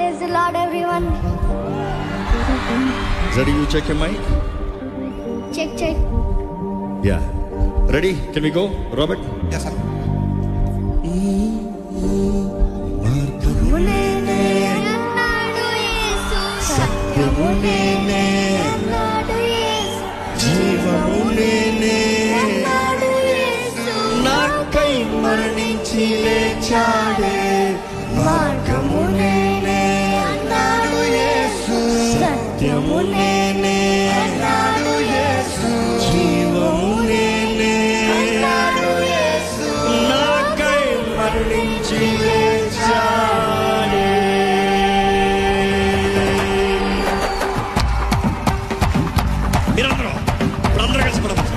Praise the Lord, everyone. Ready? You check your mic. Check. Yeah. Ready? Can we go, Robert? Yes, sir. నాకై మరణించి లేచాడే మార్గము నేనే అన్నాడు యేసు, సత్యము నేనే అన్నాడు యేసు, జీవము నేనే అన్నాడు యేసు, నాకై మరణించి లేచాడే. మీరందరూ ఇప్పుడు అందరూ కలిసి పడవచ్చు.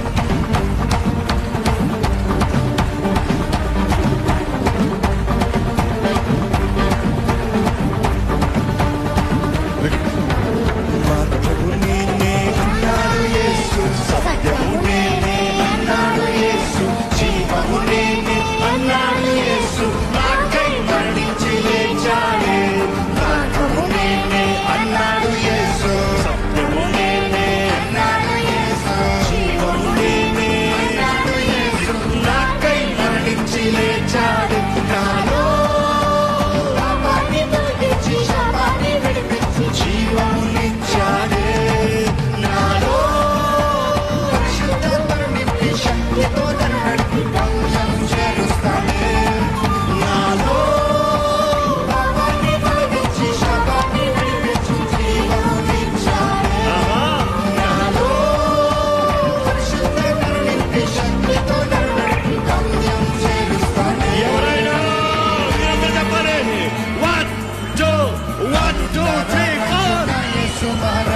One, two, three, four.